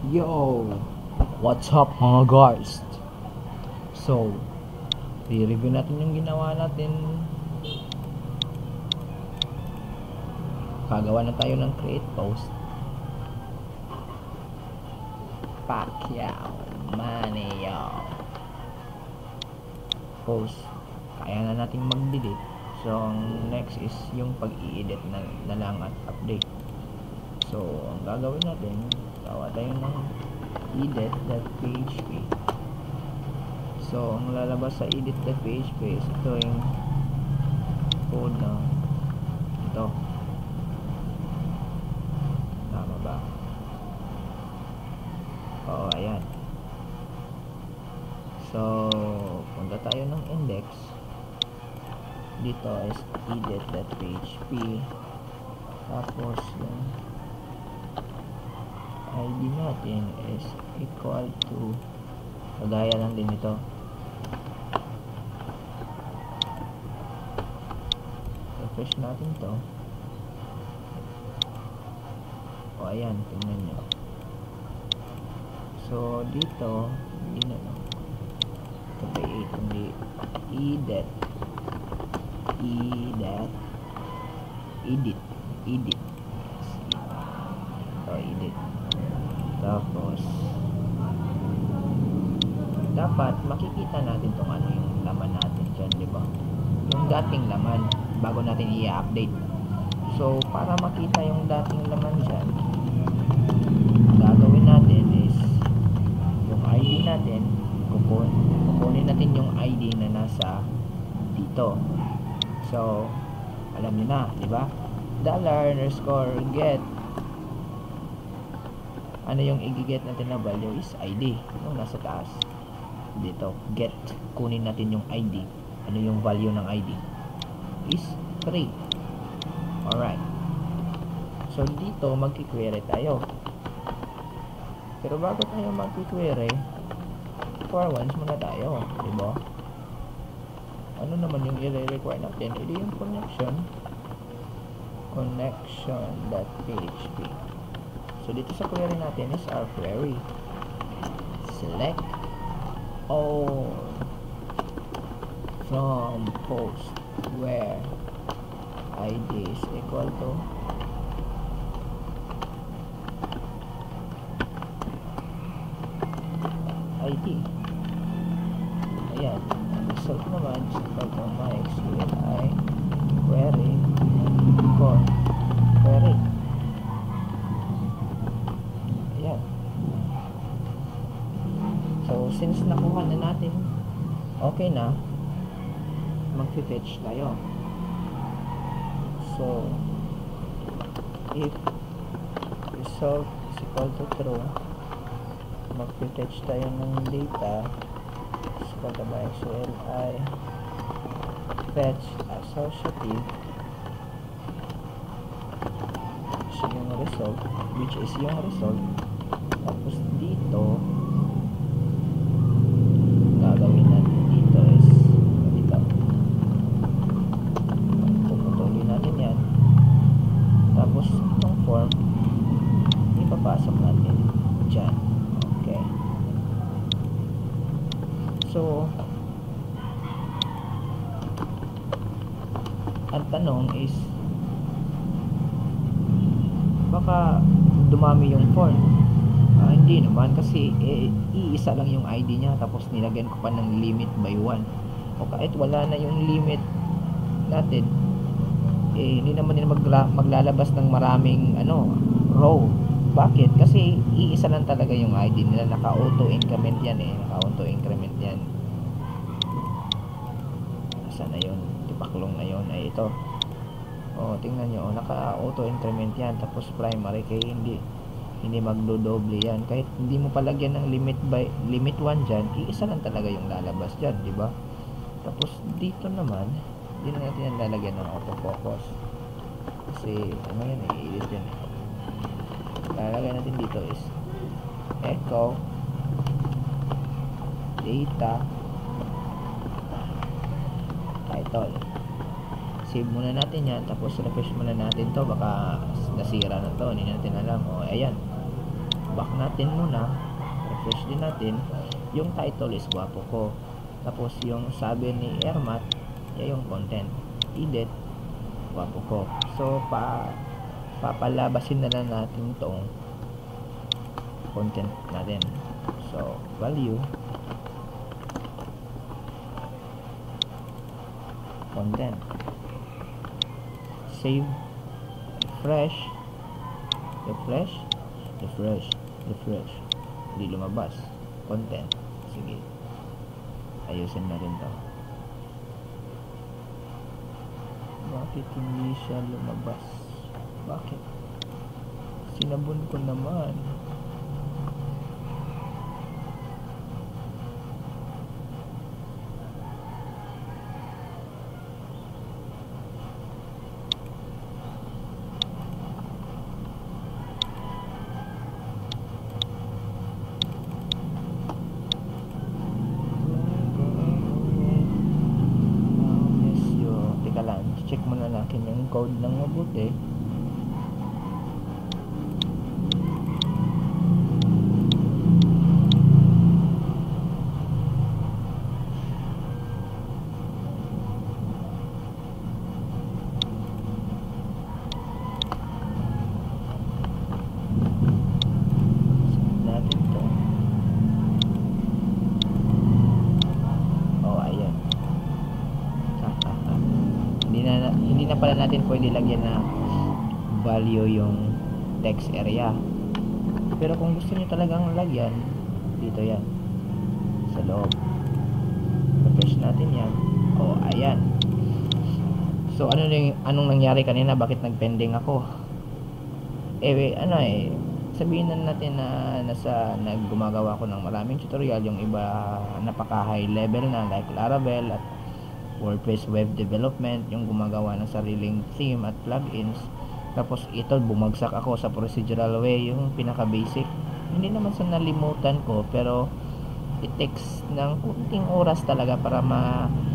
Yo! What's up mga guys? So, i-review natin yung ginawa natin. Kagawa na tayo ng create post. Pacquiao Maneo post. Kaya na natin mag-delete. So, ang next is yung pag-i-edit na lang at update. So, ang gagawin natin, gawa tayo ng edit.php. So, ang lalabas sa edit.php is ito yung code na ito. Tama ba? Oo, ayan. So, punta tayo ng index. Dito is edit.php. Tapos, yung ID natin is equal to, kagaya lang din ito. Refresh natin to. O ayan, tingnan nyo. So dito hindi na lang ito ba hindi edit tapos dapat makikita natin kung ano yung laman natin dyan, diba? Yung dating laman bago natin i-update. So para makita yung dating laman dyan, gagawin natin is yung ID natin, kukunin natin yung ID na nasa dito. So alam niyo na, di ba? $_get, ano yung i-get natin na value is ID, yung nasa taas dito. Get, kunin natin yung ID. Ano yung value ng ID is 3. Alright, so dito magki-query tayo. Pero bago tayo magki-query, for once muna tayo, diba? Ano naman yung i-require natin? Ito yung connection.php. So dito sa query natin is our query. Select all from post where ID is equal to ID. Ayan, ang result naman sa MySQLi query query. Ayan. So since nakuha na natin, okay na, mag-fetch tayo. So if result is equal to true, mag-fetch tayo ng data is equal to MySQLi fetch associative, which is yung result. Tapos dito gagawin natin dito is dito, puputulin natin yan. Tapos itong form ipapasok natin dyan. Okay, so ang tanong is, baka dumami yung form. Hindi naman, kasi iisa lang yung ID niya, tapos nilagyan ko pa ng limit by 1. O kahit wala na yung limit natin, hindi naman nila maglalabas ng maraming row. Bakit? Kasi iisa lang talaga yung ID nila, naka-auto increment yan naka-auto increment yan. Saan na yun? Tipaklong na yun ay ito. Tingnan nyo, naka-auto increment yan. Tapos primary, kaya hindi magdodoble yan. Kahit hindi mo palagyan ng limit 1 dyan, iisa lang talaga yung lalabas dyan, di ba? Tapos dito naman, hindi na natin yan lalagyan ng autofocus. Kasi yan, i-edit yan. Lalagyan natin dito is echo data title. Save muna natin yan, tapos refresh muna natin to, baka nasira na to, hindi natin alam. Ayan, back natin muna, refresh din natin. Yung title is Gwapo Ko, tapos yung sabi ni Ermat, yung content, edit, Gwapo Ko. So papalabasin na lang natin itong content natin. So value, content, save, refresh, hindi lumabas. Content, sige, ayusin na rin to. Bakit hindi siya lumabas? Bakit? Sinabon ko naman. Check muna natin yung code ng mabuti. Natin to. Oh, ayan. Hindi na pala natin pwede lagyan na value yung text area. Pero kung gusto niyo talagang lagyan, dito yan sa loob. Refresh natin yan. Oh, ayan. So anong nangyari kanina? Bakit nagpending ako? Sabihin na natin na naggumagawa ako ng maraming tutorial. Yung iba napaka high level na, like Laravel at WordPress web development, yung gumagawa ng sariling theme at plugins. Tapos ito, bumagsak ako sa procedural way, yung pinaka basic. Hindi naman sa nalimutan ko, pero it takes ng kunting oras talaga para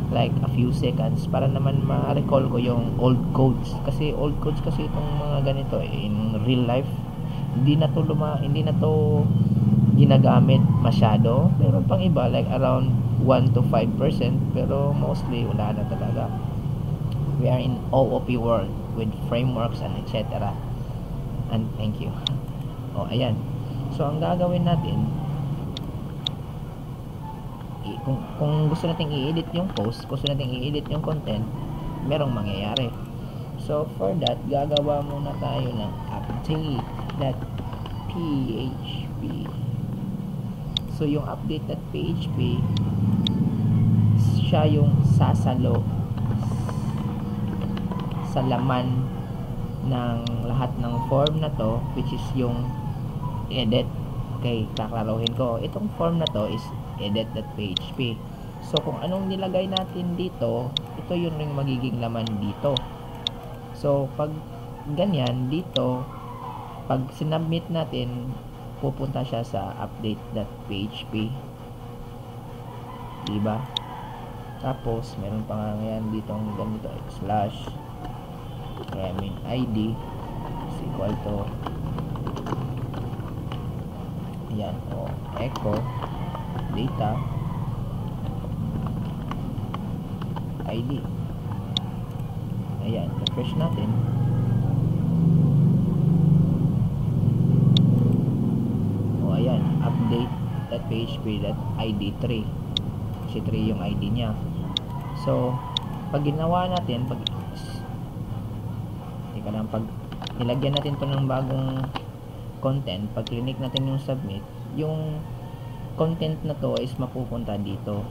like a few seconds para naman ma-recall ko yung old codes. Kasi old codes kasi itong mga ganito in real life, hindi na to ginagamit masyado. Pero pang iba like around 1 to 5%, pero mostly wala na talaga. We are in OOP world with frameworks and etc. And thank you. Oh, ayan. So ang gagawin natin, kung gusto nating i-edit yung post, gusto nating i-edit yung content, merong mangyayari. So for that, gagawa muna tayo ng update.php. So yung update.php, siya yung sasalo sa laman ng lahat ng form na to, which is yung edit. Okay, kaklaruhin ko. Itong form na to is edit.php. So kung anong nilagay natin dito, ito yung ring magiging laman dito. So pag ganyan dito, pag sinubmit natin, pupunta siya sa update.php, diba? Tapos meron pa nga yan dito ang ganito, slash ID is equal to ayan, echo data ID. Ayan, refresh natin. Ayan, update.php.id3, kasi 3 yung ID niya. So pag ginawa natin, pag nilagyan natin pa ng bagong content, pag click natin yung submit, yung content na to is mapupunta dito.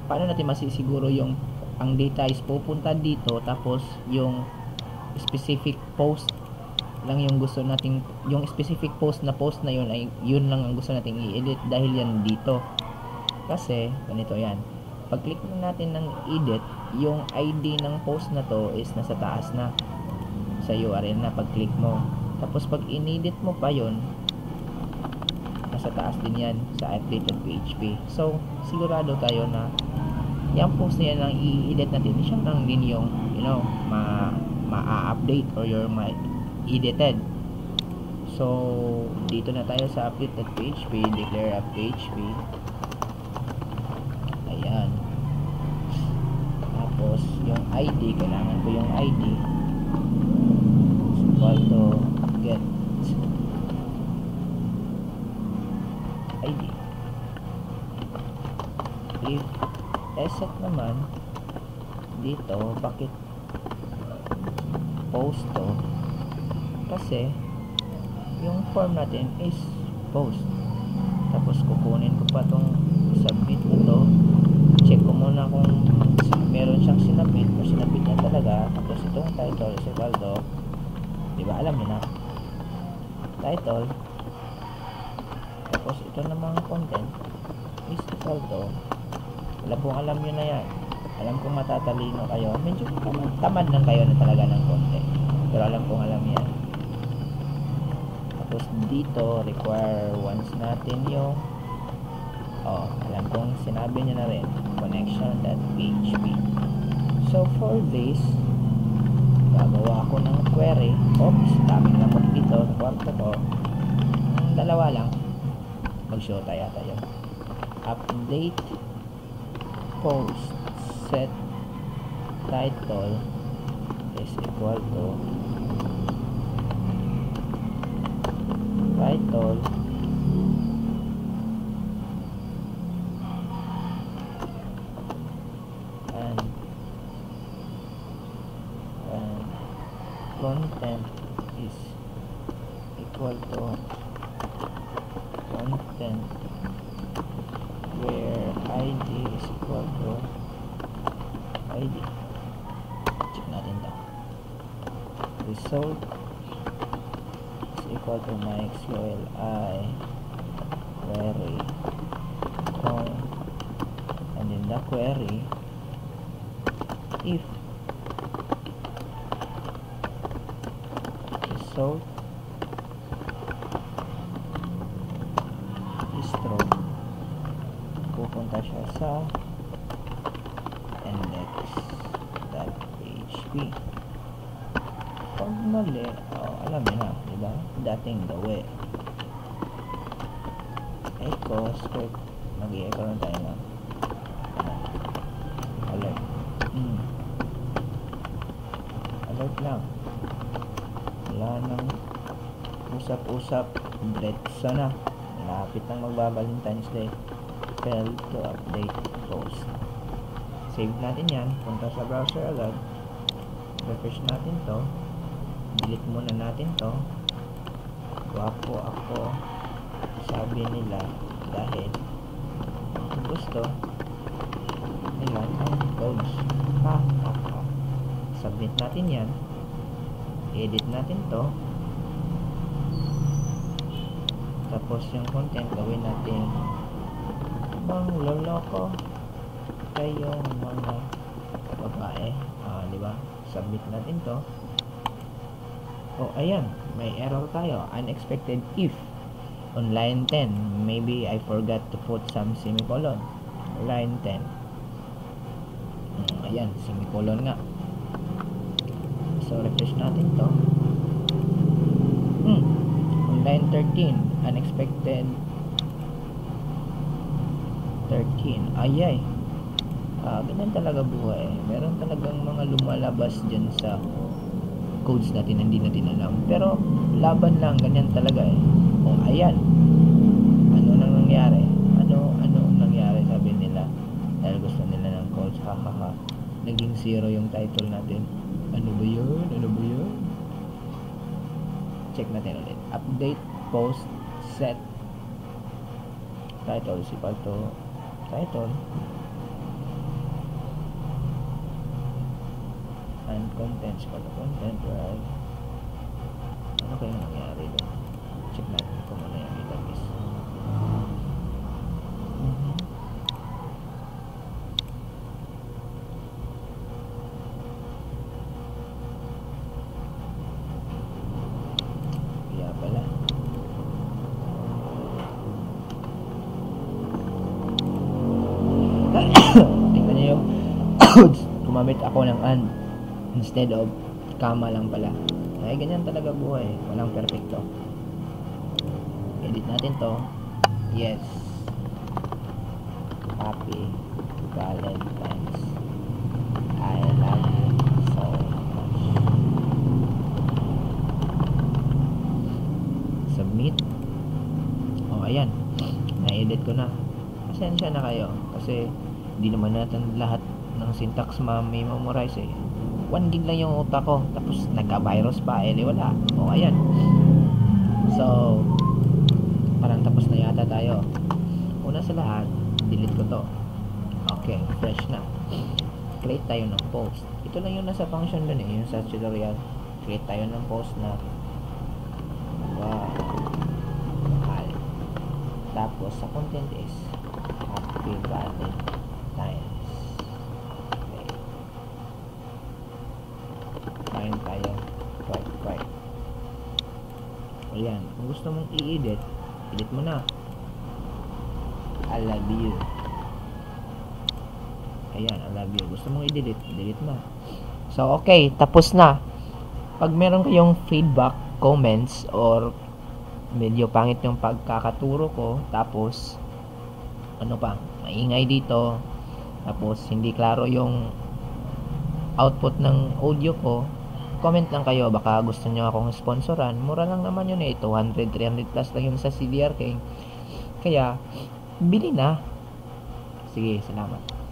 Paano natin masisiguro yung ang data is pupunta dito, tapos yung specific post lang yung gusto nating, yung specific post na yun ay yun lang ang gusto nating i-edit dahil yan dito. Kasi ganito yan, pag click natin ng edit, yung ID ng post na to is nasa taas na sa URL na pag click mo. Tapos pag in-edit mo pa yun, nasa taas din yan sa update.php. So sigurado tayo na yung post na yan ang i-edit natin, siya lang din yung ma-update or your edited. So, dito na tayo sa update.php, declare up PHP. Ayan. Tapos, yung ID, kailangan ko yung ID. Equal to get ID. If asset naman, dito, bakit post to? Kasi, yung form natin is post. Tapos kukunin ko pa tong submit na to, check ko muna kung meron siyang sinabit o sinabit niya talaga. Tapos itong title is equal to, diba alam niyo na, title. Tapos ito namang content is equal to, alam nyo na yan, alam kong matatalino kayo, medyo tamad lang kayo na talaga ng konti, pero alam yan. Tapos dito require once natin yung alam kong sinabi niya na rin, connection.php. So for this, gagawa ako ng query. Oops, daming lamok dito sa kwarto ko. Dalawa lang, mag-show tayo. Update post set title is equal to title and content is equal to content where ID is equal to ID. Check natin to. Result is equal to MySQL query com, and in the query if result is true, pupunta siya sa index.php. Pag mali, alam niyo na, diba? Dating gawi. Echo script, mag-i-echo lang tayo na alert. Alert lang, wala nang usap-usap, diretso na, malapit nang magba-Valentine's Day. Fail to update post. Save natin yan, punta sa browser agad, refresh natin to, delete muna natin to. Wapo ako, sabi nila, dahil gusto nila ng codes. Submit natin yan, edit natin to, tapos yung content gawin natin bang loloko kayong mga babae, diba? Submit natin to. Ayan, may error tayo, unexpected if on line 10. Maybe I forgot to put some semicolon. Line 10, ayan, semicolon nga. So refresh natin to. On line 13, unexpected 13. Ayay, ganyan talaga buhay. Meron talagang mga lumalabas dyan sa codes natin na hindi natin alam, pero laban lang, ganyan talaga ayan, ano nang nangyari, ano nangyari, sabi nila, dahil gusto nila ng codes, naging 0 yung title natin. Ano ba yun? Check natin ulit. Update post set title is equal to title and content is equal to content, right? Ano kaya nangyari doon? Check natin kung ano yung database. Kaya pala tingnan nyo yung gumamit ako ng and instead of comma lang pala. Ay ganyan talaga buhay, walang perfecto. Edit natin to. Yes. Happy Valentine's. I love you so much. Submit. O, ayan. Na-edit ko na. Pasensya na kayo. Kasi, hindi naman natin lahat ng syntax ma-memorize eh. 1 gig lang yung utak ko. Tapos, nagka-virus pa. Eh, wala. O, ayan. So, parang tapos na yata tayo. Una sa lahat, delete ko to. Okay, fresh na. Create tayo ng post. Ito lang yung nasa function dun eh, yung sa tutorial. Create tayo ng post na wow, mahal. Tapos sa content is Happy Valentine's. Okay. Kain tayo. Right. Ayan, kung gusto mong i-edit, edit mo na. I love you. Ayan, I love you. Gusto mong i-delete, delete na. So, okay, tapos na. Pag meron kayong feedback, comments, or medyo pangit yung pagkakaturo ko, tapos, ano pa, maingay dito, tapos, hindi klaro yung output ng audio ko, comment lang kayo, baka gusto nyo akong sponsoran. Mura lang naman yun eh, 200, 300 plus lang yun sa CDRK. Kaya, bili na. Sige, salamat.